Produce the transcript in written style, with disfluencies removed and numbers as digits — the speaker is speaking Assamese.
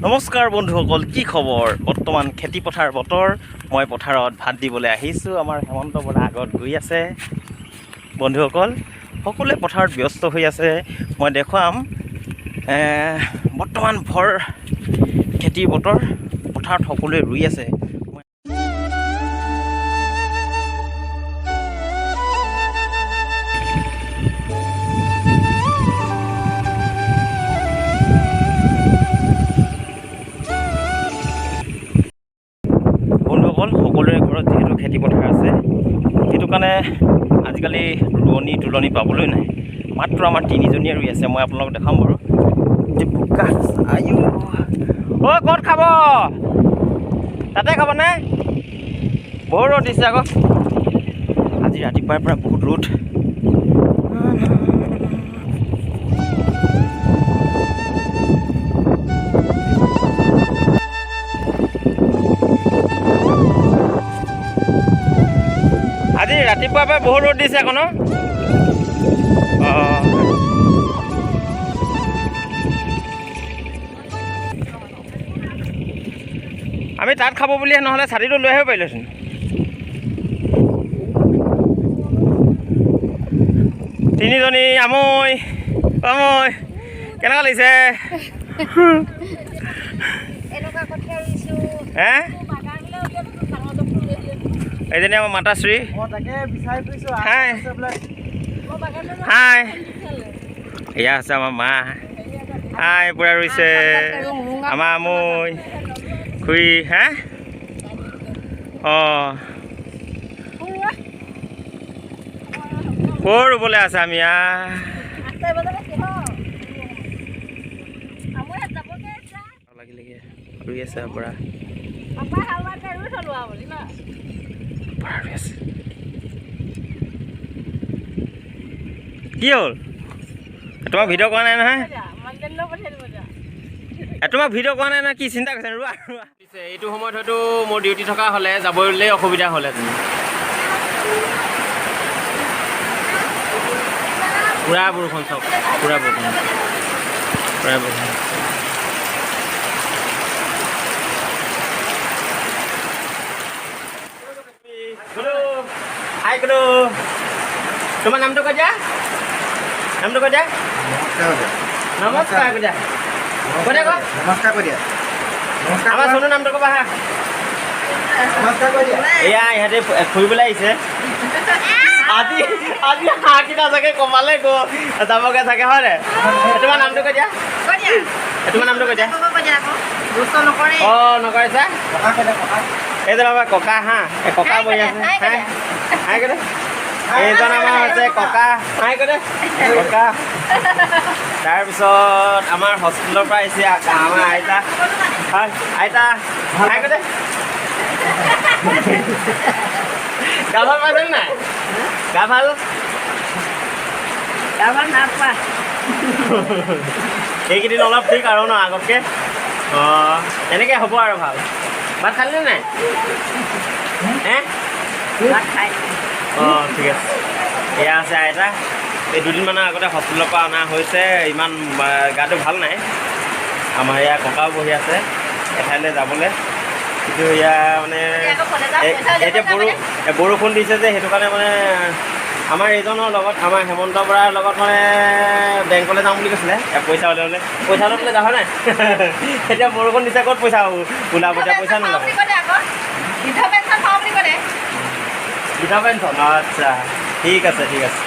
নমস্কাৰ বন্ধুসকল, কি খবৰ? বৰ্তমান খেতি পথাৰ বতৰ। মই পথাৰত ভাত দিবলৈ আহিছোঁ। আমাৰ হেমন্ত বৰা আগত গৈ আছে। বন্ধুসকল, সকলোৱে পথাৰত ব্যস্ত হৈ আছে। মই দেখুৱাম বৰ্তমান ভৰ খেতিৰ বতৰ, পথাৰত সকলোৱে ৰুই আছে। সকলোৰে ঘৰত যিহেতু খেতি পথাৰ আছে, সেইটো কাৰণে আজিকালি ৰোৱনী তোলনি পাবলৈ নাই। মাত্ৰ আমাৰ তিনিজনীয়ে ৰুই আছে। মই আপোনালোকক দেখাম বাৰু। বোকা আয়ো অ' ক'ত খাব? তাতে খাবনে? বহুত ৰ'দ দিছে আকৌ। আজি ৰাতিপুৱাৰ পৰা বহুত ৰ'দ। আজি ৰাতিপুৱাৰ পৰা বহুত ৰ'দ দিছে আকৌ ন? অঁ, আমি তাত খাব বুলিহে, নহ'লে ছাতিটো লৈ আহিব পাৰিলোচোন। তিনিজনী আমৈ আমৈ কেনেকুৱা লাগিছে? হে, এইজনী আমাৰ মাতাশ্ৰী। হাই হাই, এয়া আছে আমাৰ মা। হাই, পূৰা ৰুইছে আমাৰ আমৈ খুৰী। হা, অঁ, ক'ৰ ৰুবলৈ আছে আমি লাগিলেগে ৰুই আছে পৰা কি হ'ল? তোমাক ভিডিঅ' কৰা নাই নহয়, তোমাক ভিডিঅ' কৰা নাই নহয়। কি চিন্তা কৰিছে? ৰোৱা ৰোৱা। এইটো সময়ত হয়তো মোৰ ডিউটি থকা হ'লে যাবলৈ অসুবিধা হ'লহেঁতেন। পুৰা বৰষুণ, চব পুৰা বৰষুণ, পুৰা বৰষুণ। হাই কলো, তোমাৰ নামটো কৈ দিয়া, নামটো কৈ দিয়া। নমস্কাৰ কৈ দিয়া, কৈ দিয়া ক। নমস্কাৰ কৈ দিয়া। আমাৰ চনু নামটো ক'বা হা। নমস্কাৰ কৈ দিয়া। এয়া ইহঁতে ফুৰিবলৈ আহিছে। আজি আজি হাঁহকেইটা চাগে কমালে যাবগৈ চাগে, হয় নাই? তোমাৰ নামটো কৈ দিয়া, তোমাৰ নামটো কৈ দিয়া। অঁ, নকৰে ছাৰ। এই যে বাবা ককা, হা, এই ককা বহি আছে। হাই হাই কৈ দে। এইজন আমাৰ হৈছে ককা। হাই কৈ দে ককা। তাৰপিছত আমাৰ হস্পিটেলৰ পৰা আহিছে আমাৰ আইতা। হয় আইতা, হাই কৈ দে। গা ভাল পাইছে নাই? গা ভাল নাপা। এইকেইদিন অলপ ঠিক আৰু ন আগতকৈ? অঁ, এনেকৈ হ'ব আৰু ভাল। ভাত খালি নাই? হে, অঁ, ঠিক আছে। এয়া আছে আইতা। এই দুদিনমানৰ আগতে হস্পিটেলৰ পৰা অনা হৈছে। ইমান গাটো ভাল নাই। আমাৰ ইয়াৰ ককাও বহি আছে এঠাইলৈ যাবলৈ, কিন্তু এয়া মানে এতিয়া বৰষুণ দিছে যে, সেইটো কাৰণে মানে আমাৰ এইজনৰ লগত, আমাৰ হেমন্ত বৰাৰ লগত মানে বেংকলৈ যাওঁ বুলি কৈছিলে পইচা ওলাবলৈ। পইচা ওলাবলৈ যাওঁ নাই। এতিয়া বৰষুণ দিছে, ক'ত পইচা ওলাব? এতিয়া পইচা নোলাব। বৃদ্ধ পেঞ্চন। আচ্ছা, ঠিক আছে ঠিক আছে।